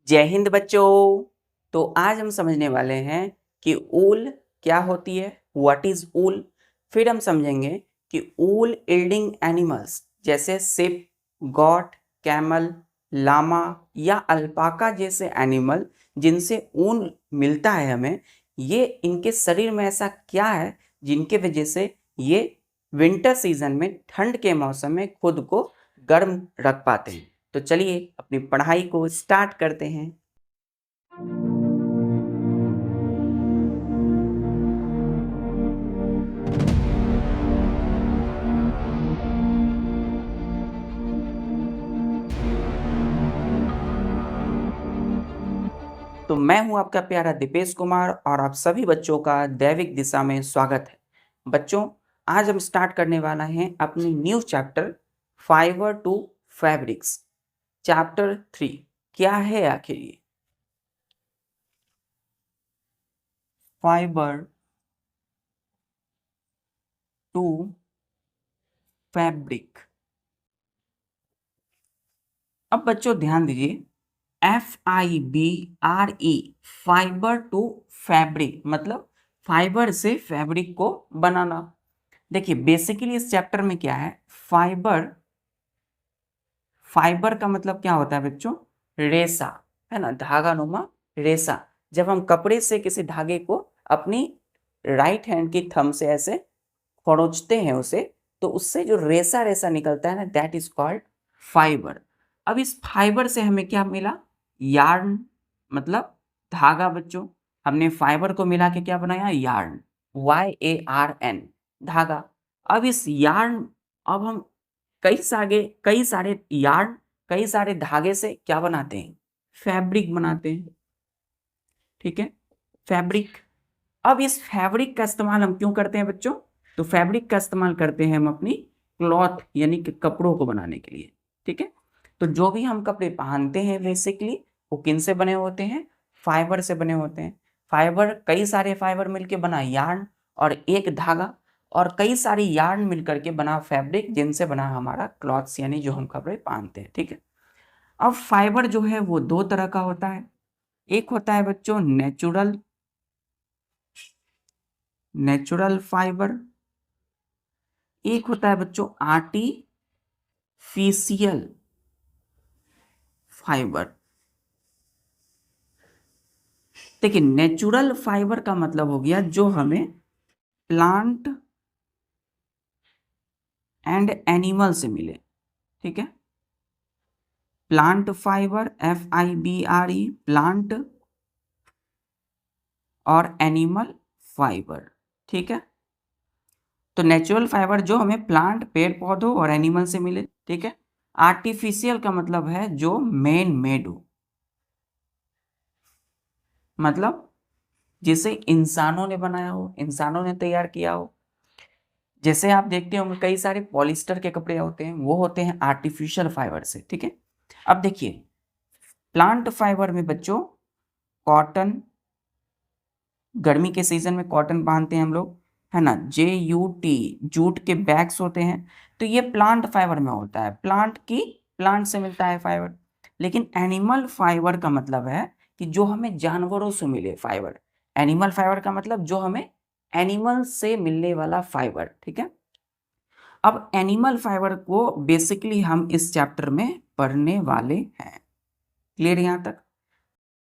जय हिंद बच्चों। तो आज हम समझने वाले हैं कि ऊल क्या होती है, व्हाट इज ऊल। फिर हम समझेंगे कि ऊल यील्डिंग एनिमल्स जैसे सिप, गॉट, कैमल, लामा या अल्पाका जैसे एनिमल जिनसे ऊन मिलता है हमें, ये इनके शरीर में ऐसा क्या है जिनके वजह से ये विंटर सीजन में ठंड के मौसम में खुद को गर्म रख पाते हैं। तो चलिए अपनी पढ़ाई को स्टार्ट करते हैं। तो मैं हूं आपका प्यारा दीपेश कुमार और आप सभी बच्चों का दैविक दिशा में स्वागत है। बच्चों, आज हम स्टार्ट करने वाला हैं अपनी new chapter fibre to fabrics, chapter 3। क्या है आखिर ये? Fibre to fabric. अब बच्चों ध्यान दीजिए, FIBRE, फाइबर टू फैब्रिक मतलब फाइबर से फैब्रिक को बनाना। देखिए बेसिकली इस चैप्टर में क्या है, फाइबर, फाइबर का मतलब क्या होता है बच्चों? रेशा, है ना, धागा नुमा रेशा। जब हम कपड़े से किसी धागे को अपनी राइट हैंड की थंब से ऐसे खरोंचते हैं उसे, तो उससे जो रेशा रेशा निकलता है ना, दैट इज कॉल्ड फाइबर। अब इस फाइबर से हमें क्या मिला? यार्न, मतलब धागा बच्चों। हमने फाइबर को मिला के क्या बनाया? यार्न, YARN, धागा। अब इस यार्न, अब हम कई सारे यार्न, कई सारे धागे से क्या बनाते हैं? फैब्रिक बनाते हैं। ठीक है, फैब्रिक। अब इस फैब्रिक का इस्तेमाल हम क्यों करते हैं बच्चों? तो फैब्रिक का इस्तेमाल करते हैं हम अपनी क्लॉथ यानी कि कपड़ों को बनाने के लिए। ठीक है, तो जो भी हम कपड़े पहनते हैं बेसिकली वो किन से बने होते हैं? फाइबर से बने होते हैं। फाइबर, कई सारे फाइबर मिलके बना यार्न, और एक धागा, और कई सारी यार्न मिलकर के बना फैब्रिक, जिनसे बना हमारा क्लॉथ्स यानी जो हम कपड़े पहनते हैं। ठीक है, अब फाइबर जो है वो दो तरह का होता है। एक होता है बच्चों नेचुरल, नेचुरल फाइबर। एक होता है बच्चों आर्टिफिशियल फाइबर। देखिए नेचुरल फाइबर का मतलब हो गया जो हमें प्लांट एंड एनिमल से मिले। ठीक है, प्लांट फाइबर, FIBRE, प्लांट, और एनिमल फाइबर। ठीक है, तो नेचुरल फाइबर जो हमें प्लांट, पेड़ पौधों और एनिमल से मिले। ठीक है, आर्टिफिशियल का मतलब है जो मैन मेड हो, मतलब जिसे इंसानों ने बनाया हो, इंसानों ने तैयार किया हो। जैसे आप देखते होंगे कई सारे पॉलिस्टर के कपड़े होते हैं, वो होते हैं आर्टिफिशियल फाइबर से। ठीक है, अब देखिए प्लांट फाइबर में बच्चों कॉटन, गर्मी के सीजन में कॉटन पहनते हैं हम लोग, है ना, JUT, जूट के बैग्स होते हैं। तो ये प्लांट फाइबर में होता है, प्लांट से मिलता है फाइबर। लेकिन एनिमल फाइबर का मतलब है कि जो हमें जानवरों से मिले फाइबर। एनिमल फाइबर का मतलब जो हमें एनिमल से मिलने वाला फाइबर। ठीक है, अब एनिमल फाइबर को बेसिकली हम इस चैप्टर में पढ़ने वाले हैं। क्लियर यहाँ तक?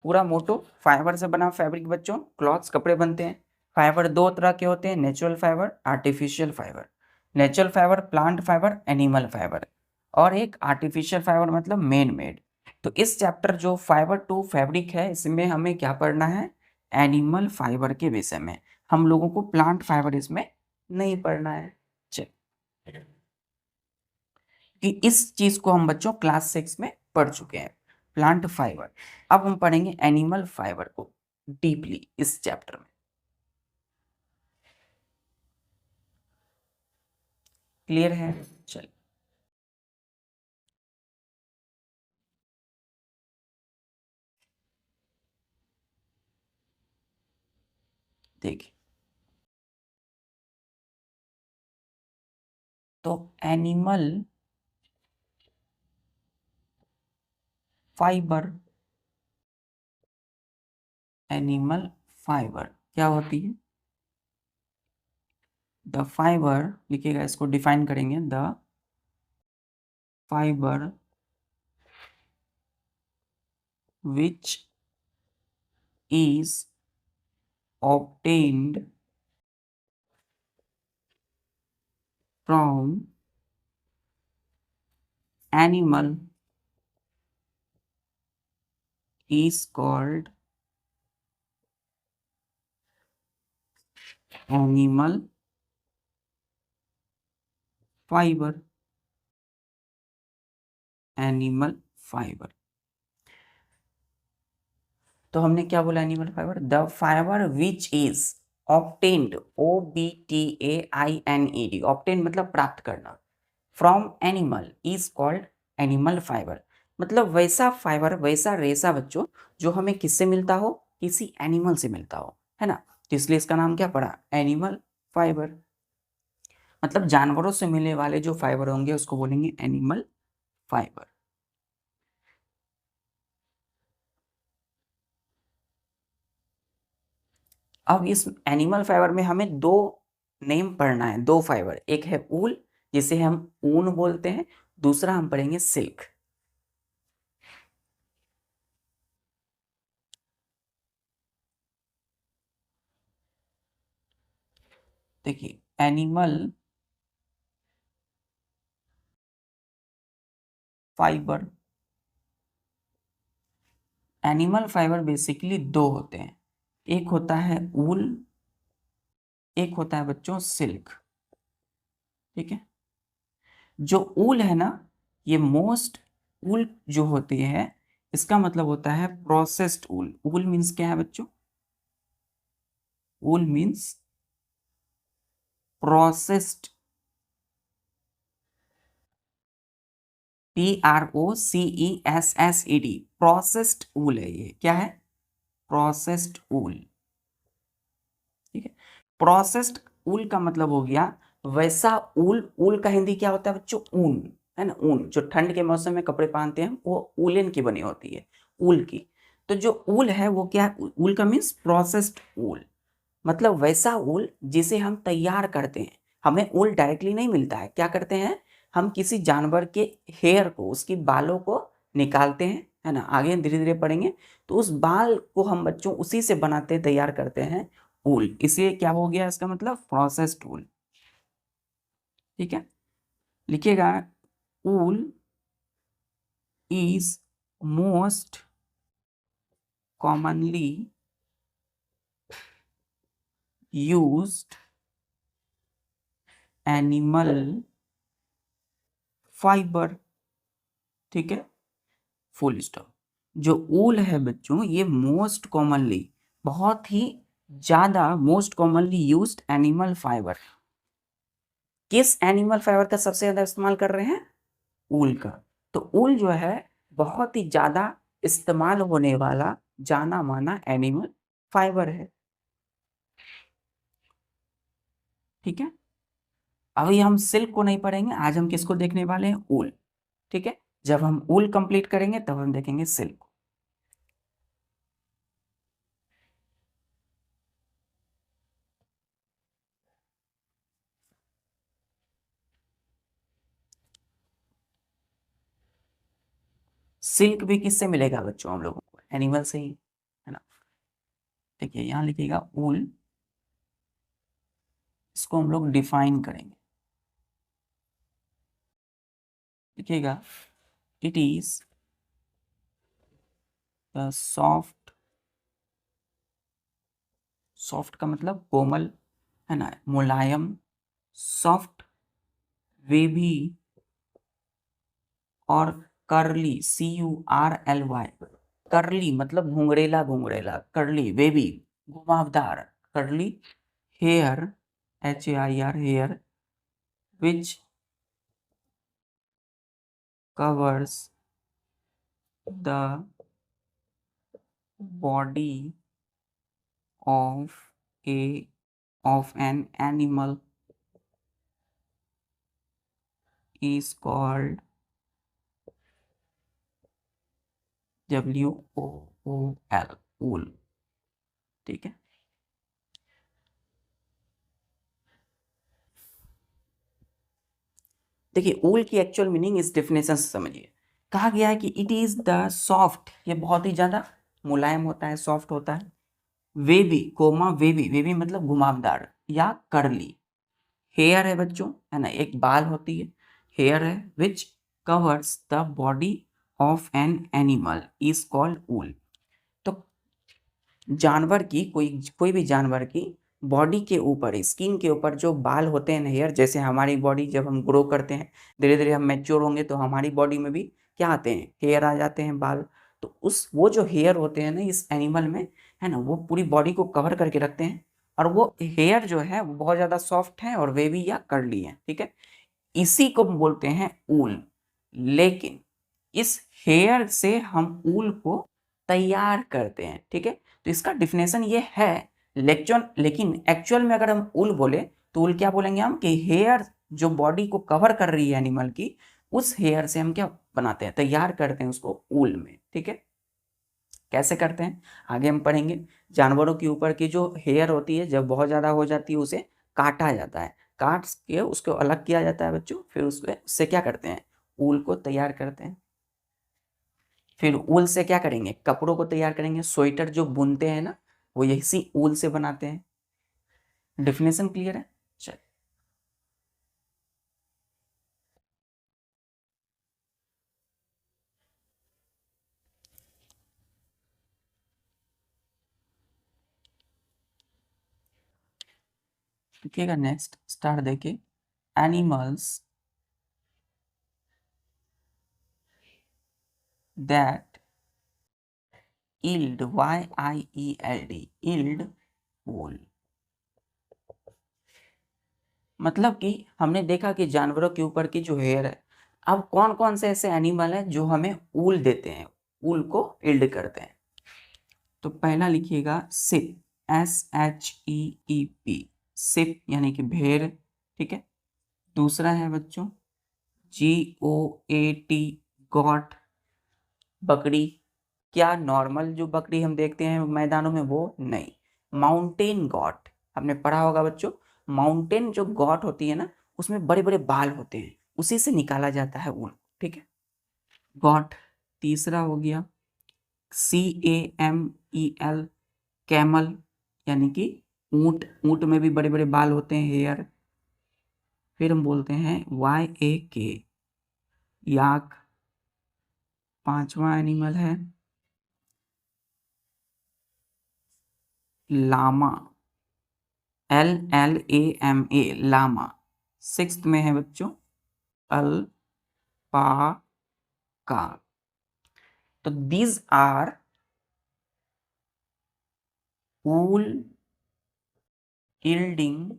पूरा मोटो, फाइबर से बना फैब्रिक बच्चों, क्लॉथ्स, कपड़े बनते हैं। फाइबर दो तरह के होते हैं, natural fibre, artificial fibre. Natural fibre plant fibre, animal fibre, और एक आर्टिफिशियल फाइबर मतलब मैन मेड। तो इस चैप्टर जो फाइबर टू फैब्रिक है, इसमें हमें क्या पढ़ना है? एनिमल फाइबर के विषय में। हम लोगों को प्लांट फाइबर इसमें नहीं पढ़ना है। चल, कि इस चीज को हम बच्चों क्लास 6 में पढ़ चुके हैं, प्लांट फाइबर। अब हम पढ़ेंगे एनिमल फाइबर को डीपली इस चैप्टर में। क्लियर है? चल देखिए, तो एनिमल फाइबर एनिमल फाइबर क्या होती है? द फाइबर लिखिएगा, इसको डिफाइन करेंगे, the fibre which is obtained from animal is called animal fiber. Animal fibre, तो हमने क्या बोला? Animal fibre, the fibre which is obtained, OBTAINED, obtained मतलब प्राप्त करना, from animal is called animal fibre, मतलब वैसा फाइबर, वैसा रेशा बच्चों जो हमें किससे मिलता हो? किसी एनिमल से मिलता हो, है ना। तो इसलिए इसका नाम क्या पड़ा? Animal fibre. मतलब जानवरों से मिलने वाले जो फाइबर होंगे उसको बोलेंगे एनिमल फाइबर। अब इस एनिमल फाइबर में हमें दो नेम पढ़ना है, दो फाइबर, एक है ऊल जिसे हम ऊन बोलते हैं, दूसरा हम पढ़ेंगे सिल्क। देखिए animal fibre, animal fibre basically दो होते हैं, एक होता है ऊल, एक होता है बच्चों सिल्क। ठीक है, जो ऊल है ना, ये मोस्ट ऊल जो होती है, इसका मतलब होता है प्रोसेस्ड ऊल। ऊल मीन्स क्या है बच्चों? ऊल मीन्स प्रोसेस्ड, PROCESSED, प्रोसेस्ड ऊल है ये। क्या है? Processed wool. ठीक है, प्रोसेस्ड ऊल का मतलब हो गया वैसा ऊल। ऊल का हिंदी क्या होता है बच्चों? ऊन, है ना। ऊन जो ठंड के मौसम में कपड़े पहनते हैं वो ऊलन की बनी होती है, ऊल की। तो जो ऊल है वो क्या है? ऊल का मीन्स प्रोसेस्ड ऊल, मतलब वैसा ऊल जिसे हम तैयार करते हैं। हमें ऊल डायरेक्टली नहीं मिलता है, क्या करते हैं हम? किसी जानवर के हेयर को, उसकी बालों को निकालते हैं, है ना। आगे धीरे धीरे पढ़ेंगे, तो उस बाल को हम बच्चों उसी से बनाते, तैयार करते हैं ऊल। इसलिए क्या हो गया इसका मतलब? Processed wool. ठीक है, लिखिएगा, wool is most commonly used animal fibre. ठीक है, फुल स्टॉप। जो ऊल है बच्चों ये मोस्ट कॉमनली, बहुत ही ज्यादा most commonly used animal fibre. किस एनिमल फाइबर का सबसे ज्यादा इस्तेमाल कर रहे हैं? ऊल का। तो ऊल जो है बहुत ही ज्यादा इस्तेमाल होने वाला जाना माना एनिमल फाइबर है। ठीक है, अभी हम सिल्क को नहीं पढ़ेंगे, आज हम किसको देखने वाले हैं? ऊल। ठीक है, जब हम ऊल कंप्लीट करेंगे तब हम देखेंगे सिल्क। सिल्क भी किससे मिलेगा बच्चों हम लोगों को? एनिमल से ही, है ना। देखिए यहाँ लिखिएगा ऊल, इसको हम लोग डिफाइन करेंगे। लिखिएगा, it is the soft, soft का मतलब कोमल, है ना, मुलायम, सॉफ्ट, वेवी और कर्ली, CURLY, कर्ली मतलब घुंघरेला, घुंघरेला, कर्ली, वेवी घुमावदार, curly hair, HAIR hair, which covers the body of a of an animal is called WOOL, wool। ठीक है। देखिए ऊल की एक्चुअल मीनिंग इस डेफिनेशन से समझिए। कहा गया है कि इट इज द सॉफ्ट, ये बहुत ही ज्यादा मुलायम होता है, सॉफ्ट होता है। वेवी कोमा वेवी, वेवी मतलब घुमावदार या कर्ली। हेयर है बच्चों, है ना, एक बाल होती है, हेयर है, which covers the body of an animal is called wool. तो जानवर की, कोई कोई भी जानवर की बॉडी के ऊपर, स्किन के ऊपर जो बाल होते हैं, हेयर, जैसे हमारी बॉडी जब हम ग्रो करते हैं, धीरे धीरे हम मैच्योर होंगे तो हमारी बॉडी में भी क्या आते हैं, हेयर आ जाते हैं, बाल। तो उस वो जो हेयर होते हैं ना इस एनिमल में, है ना, वो पूरी बॉडी को कवर करके रखते हैं। और वो हेयर जो है वो बहुत ज़्यादा सॉफ्ट है और वेवी या कर्ली है, ठीक है। इसी को हम बोलते हैं ऊल। लेकिन इस हेयर से हम ऊल को तैयार करते हैं, ठीक है। तो इसका डिफिनेशन ये है, लेकिन एक्चुअल में अगर हम ऊल बोले तो ऊल क्या बोलेंगे हम, कि हेयर जो बॉडी को कवर कर रही है एनिमल की, उस हेयर से हम क्या बनाते हैं, तैयार करते हैं उसको ऊल में, ठीक है। कैसे करते हैं आगे हम पढ़ेंगे। जानवरों के ऊपर की जो हेयर होती है जब बहुत ज़्यादा हो जाती है उसे काटा जाता है, काट के उसको अलग किया जाता है बच्चों, फिर उससे क्या करते हैं, ऊल को तैयार करते हैं। फिर ऊल से क्या करेंगे, कपड़ों को तैयार करेंगे, स्वेटर जो बुनते हैं ना वो इसी ऊल से बनाते हैं। डेफिनेशन क्लियर है। चल देखिएगा, नेक्स्ट स्टार देखिए। Animals that yield, yield, yield wool। मतलब कि हमने देखा कि जानवरों के ऊपर की जो हेयर है, अब कौन कौन से ऐसे एनिमल हैं जो हमें ऊल देते हैं, ऊल को इल्ड करते हैं। तो पहला लिखिएगा सिप, SHEEP, सिप यानी कि भेड़, ठीक है। दूसरा है बच्चों GOAT, गॉट, बकरी। क्या नॉर्मल जो बकरी हम देखते हैं मैदानों में, वो नहीं, माउंटेन गॉट। आपने पढ़ा होगा बच्चों, माउंटेन जो गॉट होती है ना उसमें बड़े बड़े बाल होते हैं, उसी से निकाला जाता है ऊन, ठीक है, गॉट। तीसरा हो गया CAMEL, कैमल, यानी कि ऊंट, ऊंट में भी बड़े बड़े बाल होते हैं, हेयर। फिर हम बोलते हैं YAK, याक। पांचवा एनिमल है लामा, LLAMA, लामा। सिक्स्थ में है बच्चों अल्पाका। तो these are wool yielding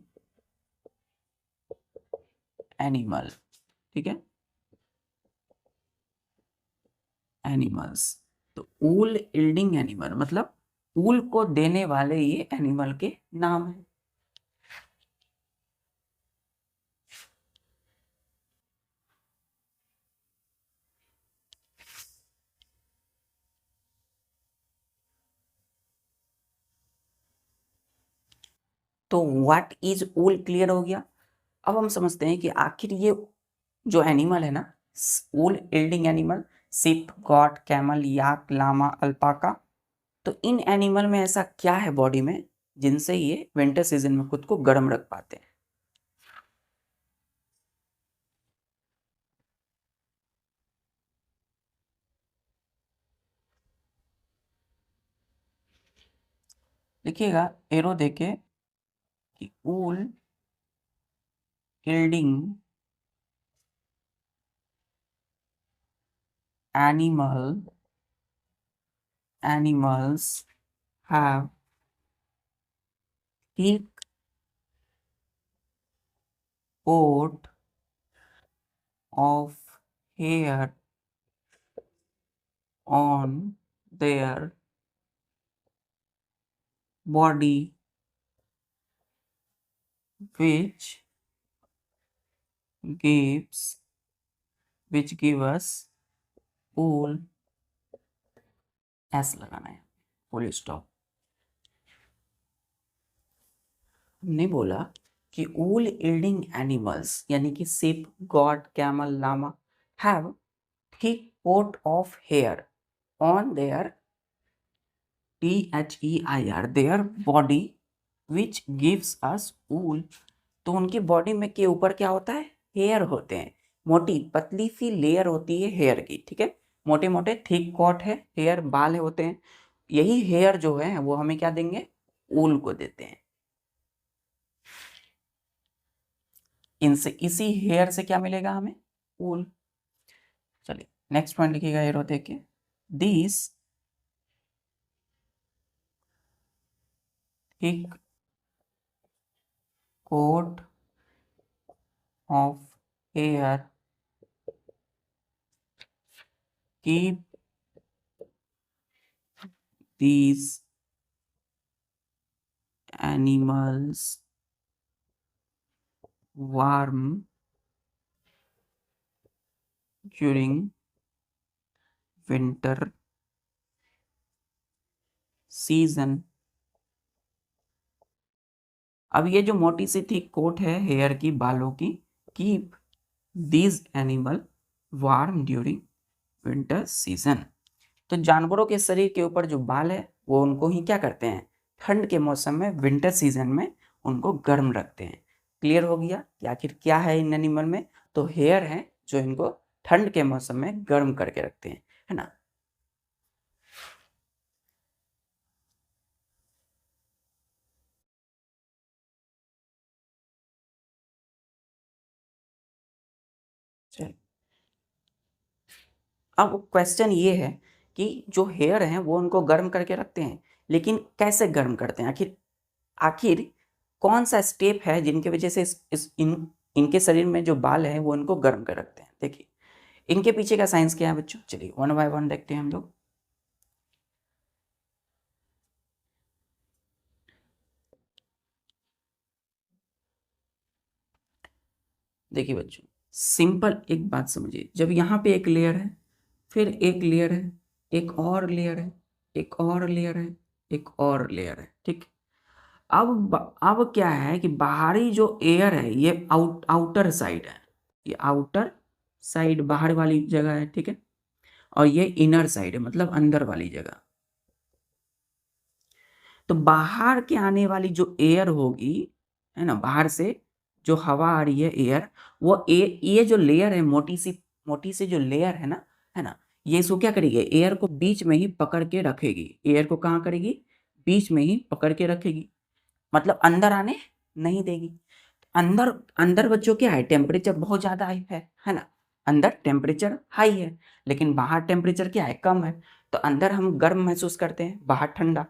animal, ठीक है, एनिमल्स। तो ऊल यील्डिंग एनिमल मतलब ऊल को देने वाले ये एनिमल के नाम है। तो व्हाट इज ऊल क्लियर हो गया। अब हम समझते हैं कि आखिर ये जो एनिमल है ना, wool yielding animal, sheep, goat, camel, yak, llama, alpaca, तो इन एनिमल में ऐसा क्या है बॉडी में जिनसे ये विंटर सीजन में खुद को गर्म रख पाते हैं। लिखिएगा एरो देके कि ऊल yielding animals have thick coat of hair on their body which gives which give us wool। S लगाना है, फुल स्टॉप। हमने बोला कि ऊल यील्डिंग एनिमल्स यानी कि sheep, goat, camel, llama have thick coat of hair on their their body which gives us wool। तो उनकी body में के ऊपर क्या होता है, हेयर होते हैं, मोटी पतली सी लेयर होती है हेयर की, ठीक है, मोटे मोटे थिक कॉट है, हेयर बाल होते हैं, यही हेयर जो है वो हमें क्या देंगे, ऊल को देते हैं। इनसे इसी हेयर से क्या मिलेगा हमें, ऊल। चलिए नेक्स्ट पॉइंट लिखिएगा, एरो देखिए, this thick coat of hair keep these animals warm during winter season। अब ये जो मोटी सी थी कोट है हेयर की, बालों की, keep these animal warm during winter season. तो जानवरों के शरीर के ऊपर जो बाल है वो उनको ही क्या करते हैं, ठंड के मौसम में, विंटर सीजन में उनको गर्म रखते हैं। क्लियर हो गया कि आखिर क्या है इन एनिमल में, तो हेयर है जो इनको ठंड के मौसम में गर्म करके रखते हैं, है ना। चलिए अब क्वेश्चन ये है कि जो हेयर हैं वो उनको गर्म करके रखते हैं, लेकिन कैसे गर्म करते हैं, आखिर आखिर कौन सा स्टेप है जिनकी वजह से इनके शरीर में जो बाल है वो इनको गर्म कर रखते हैं। देखिए इनके पीछे का साइंस क्या है बच्चों, चलिए वन बाय वन देखते हैं हम लोग। देखिए बच्चों, सिंपल एक बात समझिए, जब यहाँ पे एक लेयर है, फिर एक लेयर है, एक और लेयर है, एक और लेयर है, एक और लेयर है, ठीक। अब क्या है कि बाहरी जो एयर है ये आउटर साइड है, ये आउटर साइड बाहर वाली जगह है, ठीक है, और ये इनर साइड है मतलब अंदर वाली जगह। तो बाहर के आने वाली जो एयर होगी, है ना, बाहर से जो हवा आ रही है एयर, वो ये जो लेयर है मोटी सी जो लेयर है ना, ये इसको क्या करेगी, एयर को बीच में ही पकड़ के रखेगी, एयर को कहाँ करेगी, बीच में ही पकड़ के रखेगी, मतलब अंदर आने नहीं देगी। अंदर अंदर बच्चों क्या है, टेम्परेचर बहुत ज़्यादा हाई है ना, अंदर टेम्परेचर हाई है, लेकिन बाहर टेम्परेचर क्या है, कम है। तो अंदर हम गर्म महसूस करते हैं, बाहर ठंडा।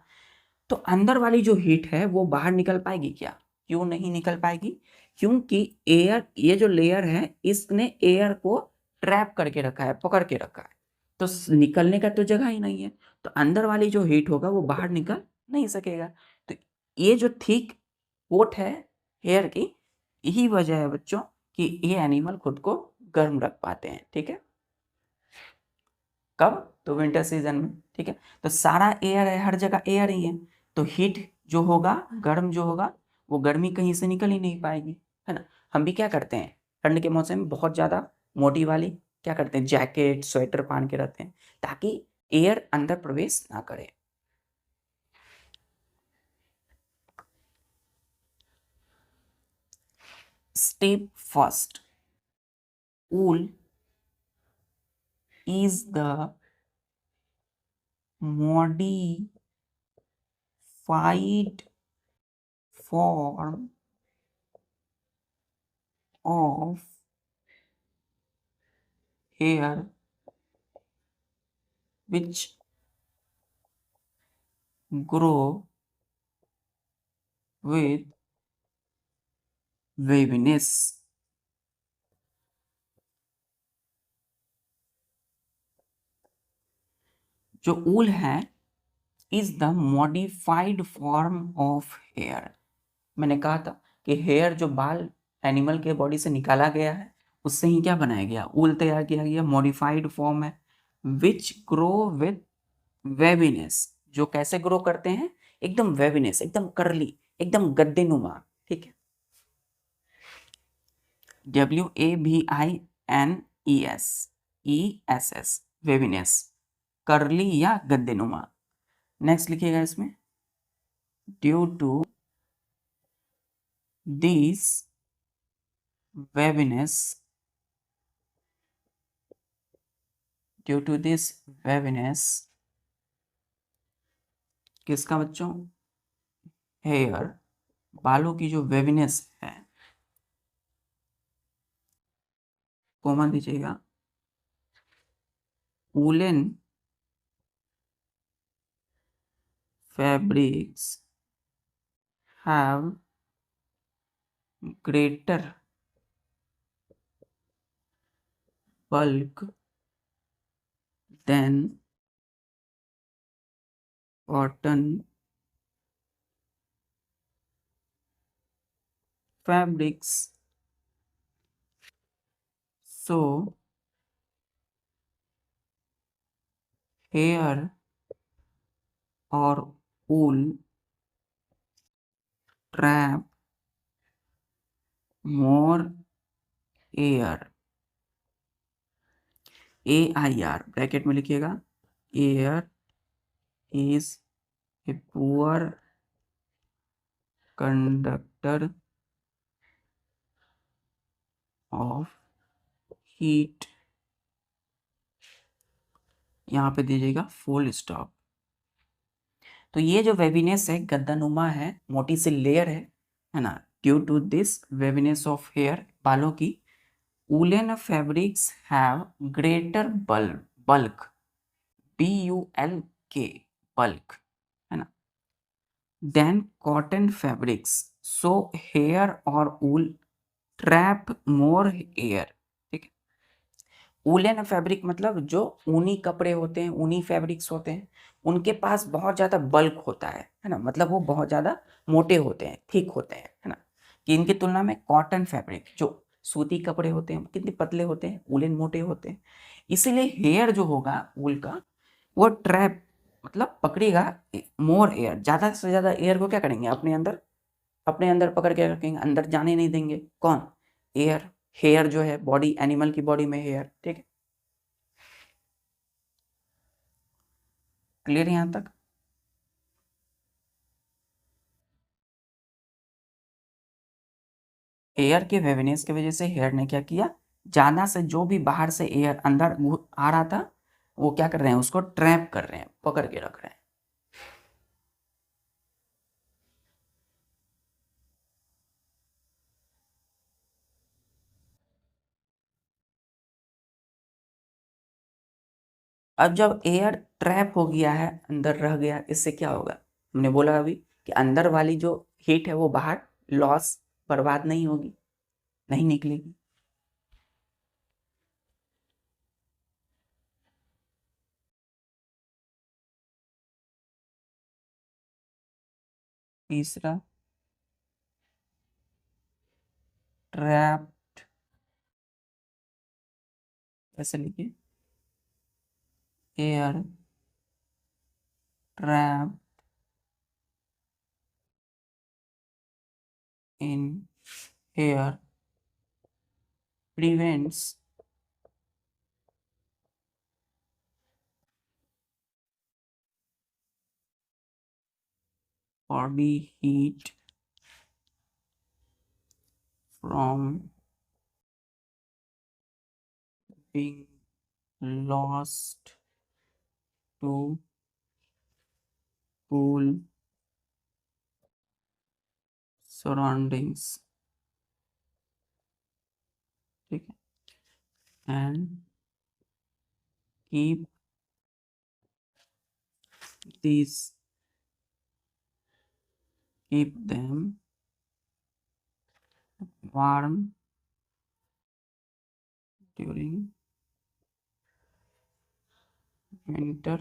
तो अंदर वाली जो हीट है वो बाहर निकल पाएगी क्या, क्यों नहीं निकल पाएगी, क्योंकि एयर, ये जो लेयर है इसने एयर को ट्रैप करके रखा है, पकड़ के रखा है, तो निकलने का तो जगह ही नहीं है, तो अंदर वाली जो हीट होगा वो बाहर निकल नहीं सकेगा। तो ये जो थिक कोट है हेयर की, यही वजह है बच्चों कि ये एनिमल खुद को गर्म रख पाते हैं, ठीक है। कब, तो विंटर सीजन में, ठीक है। तो सारा एयर है, हर जगह एयर ही है, तो हीट जो होगा, गर्म जो होगा, वो गर्मी कहीं से निकल ही नहीं पाएगी, है ना। हम भी क्या करते हैं ठंड के मौसम में, बहुत ज़्यादा मोटी वाली क्या करते हैं, जैकेट स्वेटर पहन के रहते हैं ताकि एयर अंदर प्रवेश ना करे। Step first, wool is the modified form of hair which grow with waviness। जो ऊल है is the modified form of hair. मैंने कहा था कि हेयर जो बाल एनिमल के बॉडी से निकाला गया है उससे ही क्या बनाया गया, ऊल तैयार किया गया, मॉडिफाइड फॉर्म है, विच ग्रो विथ वेविनेस, जो कैसे ग्रो करते हैं, एकदम वेविनेस, एकदम करली, एकदम गद्देनुमा, ठीक है। WAVINESS वेविनेस, कर्ली या गद्देनुमा। नेक्स्ट लिखिएगा इसमें, due to this waviness, due to this waviness किसका बच्चों, हेयर, बालों की जो वेविनेस है, कॉमन दीजिएगा, woollen fabrics have greater bulk than cotton fabrics, so hair or wool trap more air, AIR bracket में लिखिएगा, air is a poor conductor of heat, यहाँ पे दीजिएगा फुल स्टॉप। तो ये जो वेविनेस है गद्दानुमा है, मोटी सी लेयर है ना, due to this waviness of hair, बालों की, woollen fabrics have greater bulk, BULK bulk, है ना, than cotton fabrics, so hair और वूल ट्रैप मोर एयर। ठीक है, वूलन फैब्रिक मतलब जो ऊनी कपड़े होते हैं, ऊनी फैब्रिक्स होते हैं, उनके पास बहुत ज़्यादा बल्क होता है ना, मतलब वो बहुत ज़्यादा मोटे होते हैं, थिक होते हैं, है ना, कि इनकी तुलना में कॉटन फैब्रिक जो सूती कपड़े होते हैं कितने पतले होते हैं, वूलन मोटे होते हैं, इसीलिए हेयर जो होगा वूल का वो ट्रैप मतलब पकड़ेगा मोर एयर, ज़्यादा से ज़्यादा एयर को क्या करेंगे, अपने अंदर पकड़ के रखेंगे, अंदर जाने नहीं देंगे, कौन, एयर, हेयर जो है बॉडी, एनिमल की बॉडी में हेयर। ठीक है, क्लियर यहां तक। एयर के वेवनेस की वजह से हेयर ने क्या किया, ज्यादा से जो भी बाहर से एयर अंदर आ रहा था वो क्या कर रहे हैं, उसको ट्रैप कर रहे हैं, पकड़ के रख रहे हैं। अब जब एयर ट्रैप हो गया है, अंदर रह गया, इससे क्या होगा, हमने बोला अभी कि अंदर वाली जो हीट है वो बाहर लॉस, बर्बाद नहीं होगी, नहीं निकलेगी। तीसरा, ट्रैप, ऐसे लिखिए, air trap in air prevents body heat from being lost to cool surroundings। ठीक है, and keep these keep them warm during winter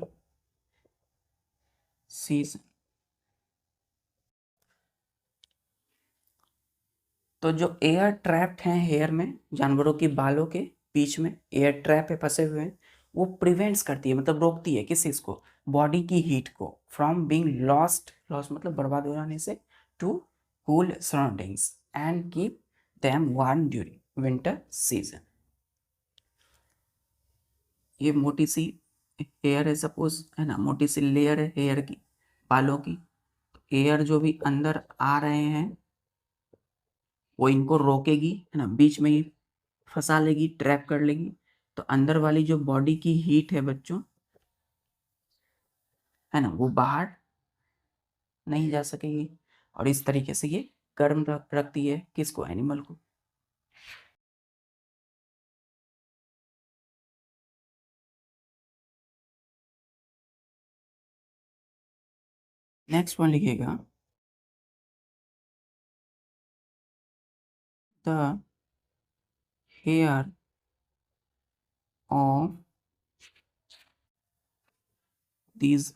season। तो जो एयर ट्रैप्ड हैं हेयर में, जानवरों की बालों के बीच में एयर ट्रैप है, फंसे हुए हैं, वो प्रिवेंट्स करती है, मतलब रोकती है किस चीज को, बॉडी की हीट को, फ्रॉम बीइंग लॉस्ट, लॉस मतलब बर्बाद हो जाने से, to cool surroundings and keep them warm during winter season. ये मोटी सी हेयर है सपोज, है ना, मोटी सी लेयर है हेयर की, बालों की। एयर जो भी अंदर आ रहे हैं वो इनको रोकेगी, है ना, बीच में ही फंसा लेगी, ट्रैप कर लेगी। तो अंदर वाली जो बॉडी की हीट है बच्चों, है ना, वो बाहर नहीं जा सकेगी, और इस तरीके से ये गर्म रखती है किसको, एनिमल को। नेक्स्ट वन लिखिएगा, the hair of these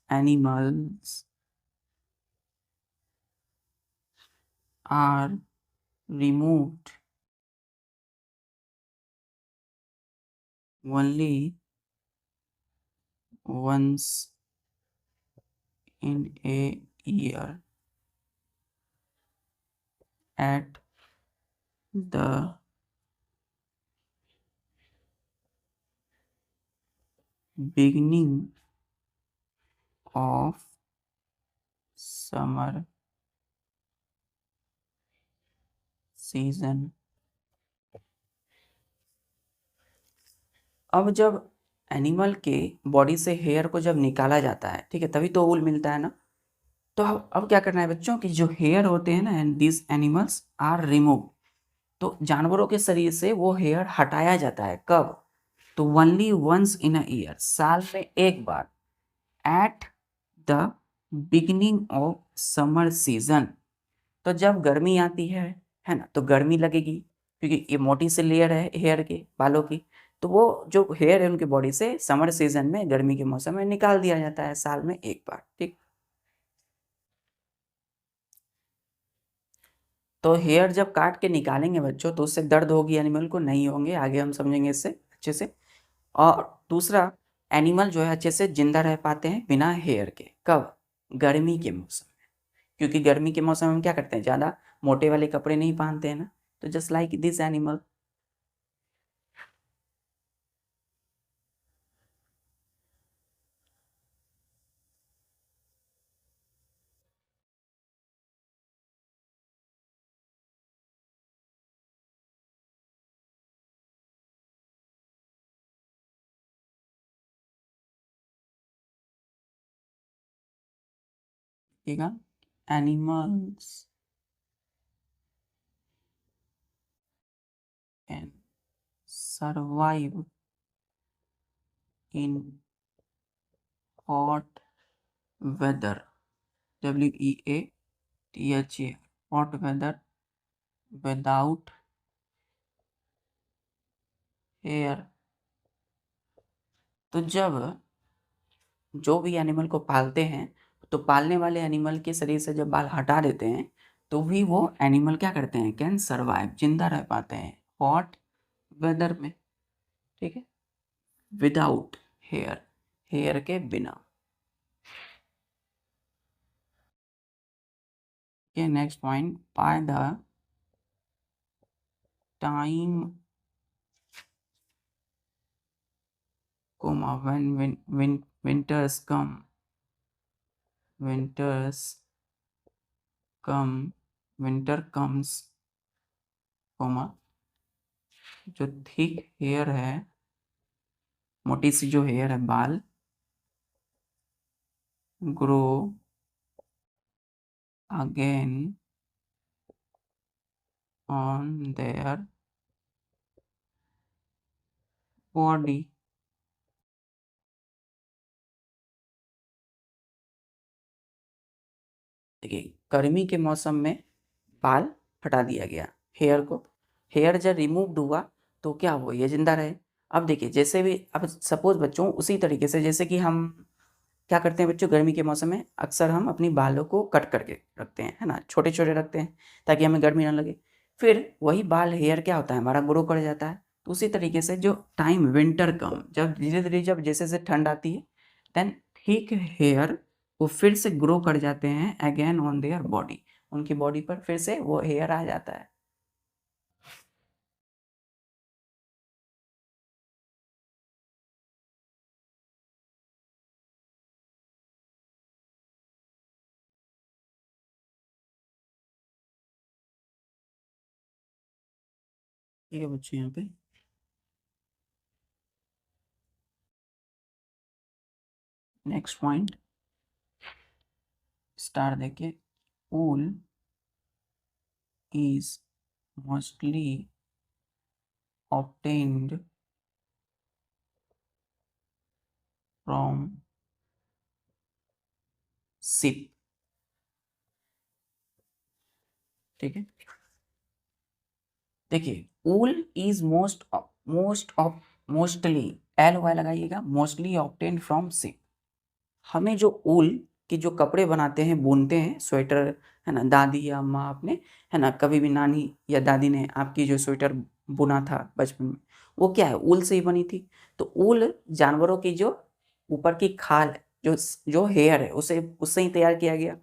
animals are removed only once in a year at the beginning of summer season। अब जब एनिमल के बॉडी से हेयर को जब निकाला जाता है, ठीक है, तभी तो वूल मिलता है ना। तो अब क्या करना है बच्चों कि जो हेयर होते हैं ना, and this animals are remove, तो जानवरों के शरीर से वो हेयर हटाया जाता है कब, तो only once in a year, साल में एक बार, at the beginning of summer season. तो जब गर्मी आती है ना, तो गर्मी लगेगी क्योंकि ये मोटी सी लेयर है हेयर के, बालों की। तो वो जो हेयर है उनकी बॉडी से समर सीजन में, गर्मी के मौसम में निकाल दिया जाता है साल में एक बार, ठीक। तो हेयर जब काट के निकालेंगे बच्चों तो उससे दर्द होगी एनिमल को, नहीं होंगे, आगे हम समझेंगे इससे अच्छे से। और दूसरा, एनिमल जो है अच्छे से जिंदा रह पाते हैं बिना हेयर के, कब, गर्मी के मौसम में, क्योंकि गर्मी के मौसम में हम क्या करते हैं, ज़्यादा मोटे वाले कपड़े नहीं पहनते हैं ना। तो जस्ट लाइक दिस एनिमल। ठीक है, animals can survive in hot weather, WEATH, hot weather without hair. तो जब जो भी एनिमल को पालते हैं, तो पालने वाले एनिमल के शरीर से जब बाल हटा देते हैं तो भी वो एनिमल क्या करते हैं, कैन सर्वाइव, जिंदा रह पाते हैं हॉट वेदर में, ठीक है, विदाउट हेयर, हेयर के बिना। Okay, next point, by the time, when winters come, winter comes, जो थिक हेयर है, मोटी सी जो हेयर है, बाल grow again on their body. देखिए, गर्मी के मौसम में बाल हटा दिया गया हेयर को, हेयर जब रिमूव्ड हुआ तो क्या हुआ, ये जिंदा रहे। अब देखिए, जैसे भी, अब सपोज बच्चों उसी तरीके से जैसे कि हम क्या करते हैं बच्चों, गर्मी के मौसम में अक्सर हम अपनी बालों को कट करके रखते हैं, है ना, छोटे छोटे रखते हैं ताकि हमें गर्मी ना लगे। फिर वही बाल हेयर क्या होता है, हमारा ग्रो कर जाता है। तो उसी तरीके से जो टाइम विंटर कम, जब धीरे धीरे जब जैसे जैसे ठंड आती है, देन थिक हेयर वो फिर से ग्रो कर जाते हैं अगेन ऑन देयर बॉडी, उनकी बॉडी पर फिर से वो हेयर आ जाता है। ठीक है बच्चों, यहाँ पे नेक्स्ट पॉइंट स्टार देखिए, wool is mostly obtained from sheep। ठीक है, देखिए wool is mostly, L Y लगाइएगा, मोस्टली ऑब्टेन फ्रॉम शिप। हमें जो ऊल की जो कपड़े बनाते हैं, बुनते हैं, स्वेटर, है ना, दादी या अम्मा आपने, है ना, कभी भी नानी या दादी ने आपकी जो स्वेटर बुना था बचपन में, वो क्या है, ऊल से ही बनी थी। तो ऊल जानवरों की जो ऊपर की खाल है, जो जो हेयर है, उसे उससे ही तैयार किया गया।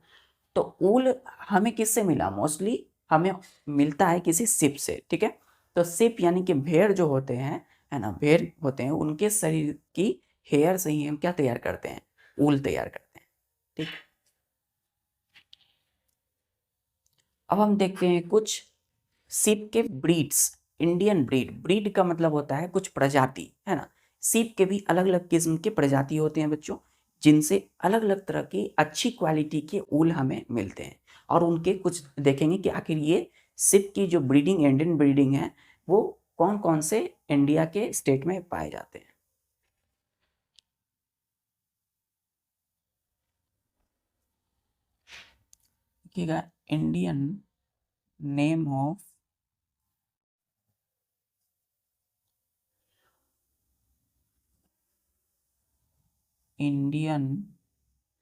तो ऊल हमें किससे मिला, मोस्टली हमें मिलता है किसी सिप से। ठीक है, तो सिप यानी कि भेड़ जो होते हैं, है ना, भेड़ होते हैं, उनके शरीर की हेयर से ही हम क्या तैयार करते हैं, ऊल तैयार करते हैं। ठीक, अब हम देखते हैं कुछ सीप के ब्रीड्स। इंडियन ब्रीड, ब्रीड का मतलब होता है कुछ प्रजाति, है ना। सीप के भी अलग अलग किस्म के प्रजाति होते हैं बच्चों, जिनसे अलग अलग तरह की अच्छी क्वालिटी के ऊल हमें मिलते हैं। और उनके कुछ देखेंगे कि आखिर ये सीप की जो ब्रीडिंग, इंडियन ब्रीडिंग है, वो कौन कौन से इंडिया के स्टेट में पाए जाते हैं। देखिएगा, Indian name of Indian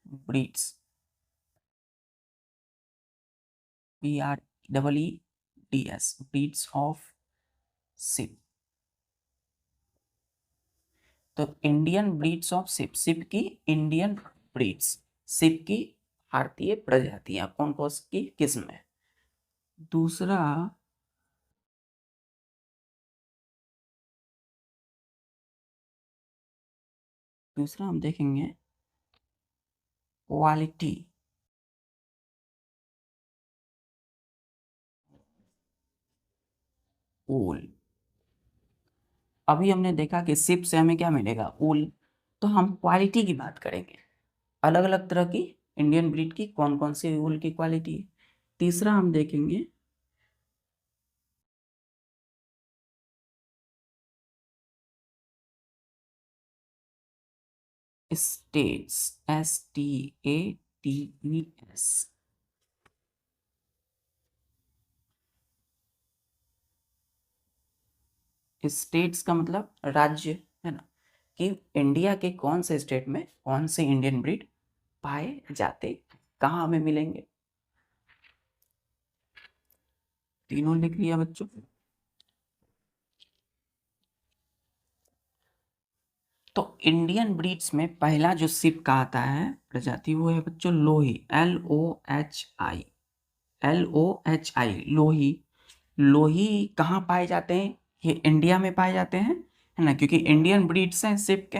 breeds, BREEDS, breeds of sheep. तो Indian breeds of sheep, sheep की इंडियन ब्रीड्स, शिप की भारतीय प्रजातियां कौन कौन की किस्म है। दूसरा, हम देखेंगे क्वालिटी ऊल। अभी हमने देखा कि शिप से हमें क्या मिलेगा, ऊल। तो हम क्वालिटी की बात करेंगे, अलग अलग तरह की इंडियन ब्रीड की कौन कौन सी ऊल की क्वालिटी है। तीसरा हम देखेंगे स्टेट्स, STATES। स्टेट्स का मतलब राज्य, है ना, कि इंडिया के कौन से स्टेट में कौन से इंडियन ब्रीड पाए जाते, कहाँ हमें मिलेंगे। तीनों लिख लिया बच्चों। तो इंडियन ब्रीड्स में पहला जो शिप का आता है प्रजाति, वो है बच्चों लोही, LOHI, LOHI, लोही। लोही कहाँ पाए जाते हैं, ये इंडिया में पाए जाते हैं, है ना, क्योंकि इंडियन ब्रीड्स हैं शिप के।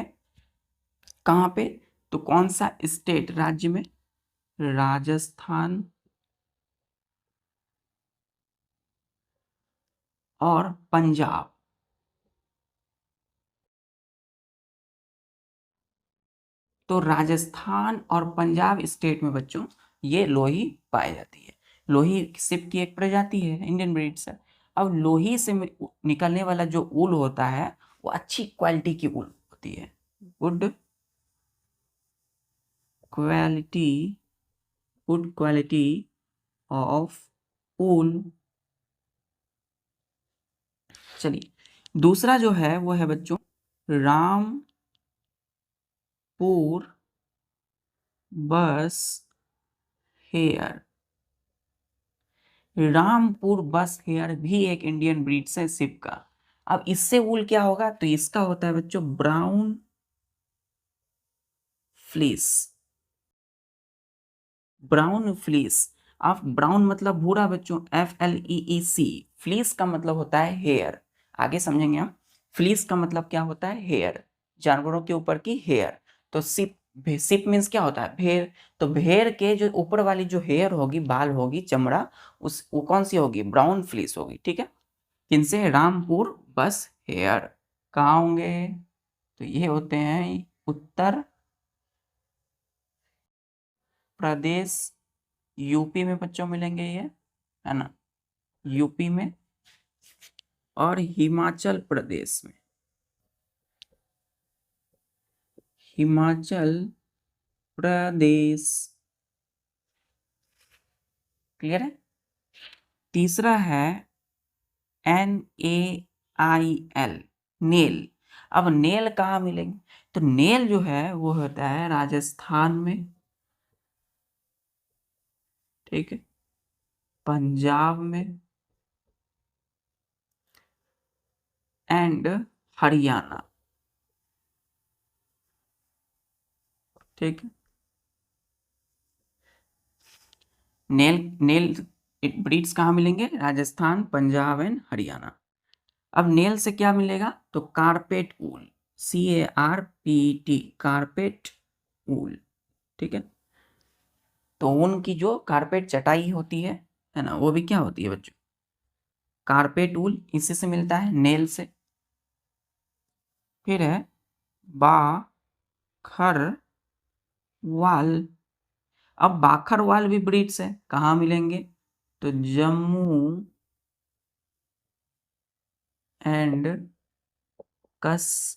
कहाँ पे, तो कौन सा स्टेट, राज्य में, राजस्थान और पंजाब। तो राजस्थान और पंजाब स्टेट में बच्चों ये लोही पाई जाती है। लोही शिप की एक प्रजाति है, इंडियन ब्रीड से। अब लोही से निकलने वाला जो ऊल होता है, वो अच्छी क्वालिटी की ऊल होती है, good quality, good quality of wool. चलिए, दूसरा जो है वो है बच्चों रामपुर बस हेयर। रामपुर बस हेयर भी एक इंडियन ब्रीड है शिप का। अब इससे वूल क्या होगा, तो इसका होता है बच्चों ब्राउन फ्लीस, ब्राउन फ्लीस। अब ब्राउन मतलब भूरा बच्चों, FLEEC। फ्लीस का मतलब होता है हेयर, आगे समझेंगे हम। फ्लीस का मतलब क्या होता है? हेयर, जानवरों के ऊपर की हेयर। तो सिप, सिप मीन्स क्या होता है? भेड़। तो भेड़ के जो ऊपर वाली जो हेयर होगी, बाल होगी, चमड़ा, उस वो कौन सी होगी? ब्राउन फ्लीस होगी, ठीक है। किनसे? रामपुर बस हेयर। कहाँ होंगे? तो ये होते हैं उत्तर प्रदेश, यूपी में बच्चों मिलेंगे ये, है ना, यूपी में और हिमाचल प्रदेश में। हिमाचल प्रदेश, क्लियर है। तीसरा है NAIL, नेल। अब नेल कहाँ मिलेंगे? तो नेल जो है वो होता है राजस्थान में, ठीक है, पंजाब में एंड हरियाणा, ठीक है। नेल नेल ब्रीड्स कहाँ मिलेंगे? राजस्थान, पंजाब एंड हरियाणा। अब नेल से क्या मिलेगा? तो कारपेट ऊल, CARPET, कारपेट ऊल, ठीक है। तो ऊन की जो कारपेट चटाई होती है ना, वो भी क्या होती है बच्चों? कारपेट ऊल, इसी से मिलता है, नेल से। फिर है बाखरवाल। अब बाखरवाल भी ब्रीड्स है, कहाँ मिलेंगे? तो Jammu and Kashmir,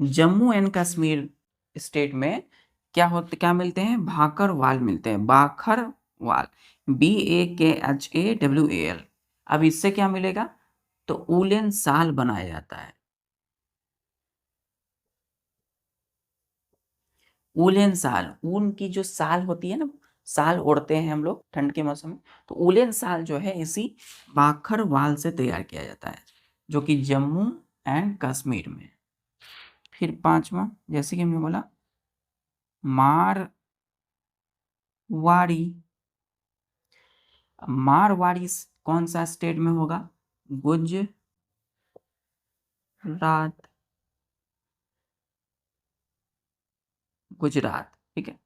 Jammu and Kashmir state में क्या मिलते हैं? भाखरवाल मिलते हैं, बाखरवाल, BAKHAWAL। अब इससे क्या मिलेगा? तो उलेन साल बनाया जाता है। उलेन साल, ऊन की जो साल होती है ना, साल ओढ़ते हैं हम लोग ठंड के मौसम में, तो उलेन साल जो है इसी बाखरवाल से तैयार किया जाता है, जो कि जम्मू एंड कश्मीर में। फिर पांचवा, जैसे कि हमने बोला, मारवाड़ी। मारवाड़ी कौन सा स्टेट में होगा? गुजरात, गुजरात, ठीक है।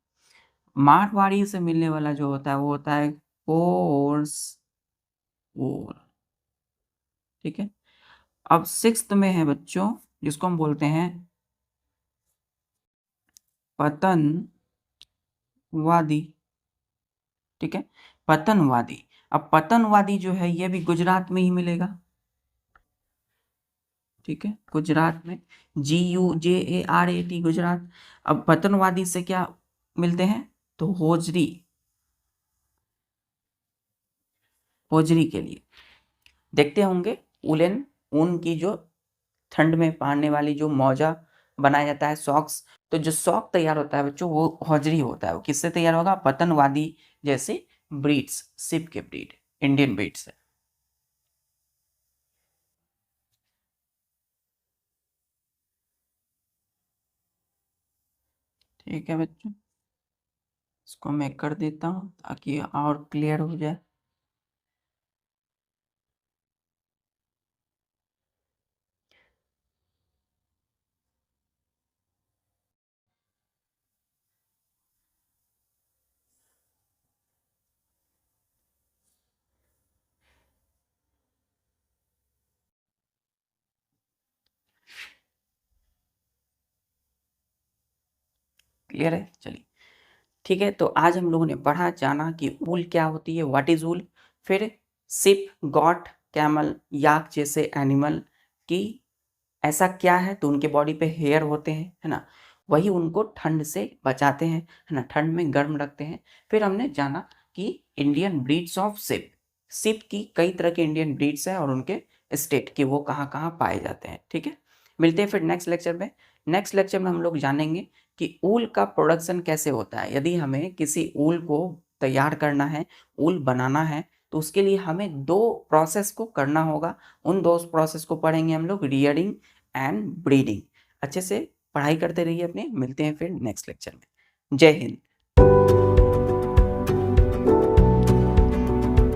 मारवाड़ी से मिलने वाला जो होता है वो होता है कोर्स वूल, ठीक है। अब सिक्स्थ में है बच्चों, जिसको हम बोलते हैं पतनवादी, ठीक है, पतनवादी। अब पतनवादी जो है ये भी गुजरात में ही मिलेगा, ठीक है, गुजरात में, GUJARAT, गुजरात। अब पतनवादी से क्या मिलते हैं? तो होजरी, होजरी के लिए देखते होंगे उलेन, ऊन की जो ठंड में पहनने वाली जो मौजा बनाया जाता है, सॉक्स। तो जो सॉक तैयार होता है बच्चों वो होजरी होता है। वो किससे तैयार होगा? पतनवादी जैसे ब्रीड्स, सिप के ब्रीड, इंडियन ब्रीड्स है। ठीक है बच्चों, इसको मैं कर देता हूँ ताकि और क्लियर हो जाए। क्लियर है, चलिए ठीक है। तो आज हम लोगों ने पढ़ा, जाना कि ऊल क्या होती है, व्हाट इज ऊल। फिर सिप, गॉट, कैमल, याक जैसे एनिमल की ऐसा क्या है, तो उनके बॉडी पे हेयर होते हैं, है ना, वही उनको ठंड से बचाते हैं, है ना, ठंड में गर्म रखते हैं। फिर हमने जाना कि Indian breeds of sheep, sheep की कई तरह के इंडियन ब्रीड्स हैं और उनके स्टेट के वो कहाँ कहाँ पाए जाते हैं, ठीक है। मिलते हैं फिर नेक्स्ट लेक्चर में। नेक्स्ट लेक्चर में हम लोग जानेंगे कि ऊल का प्रोडक्शन कैसे होता है। यदि हमें किसी ऊल को तैयार करना है, ऊल बनाना है, तो उसके लिए हमें दो प्रोसेस को करना होगा। उन दो प्रोसेस को पढ़ेंगे हम लोग, रियरिंग एंड ब्रीडिंग। अच्छे से पढ़ाई करते रहिए अपने, मिलते हैं फिर नेक्स्ट लेक्चर में। जय हिंद।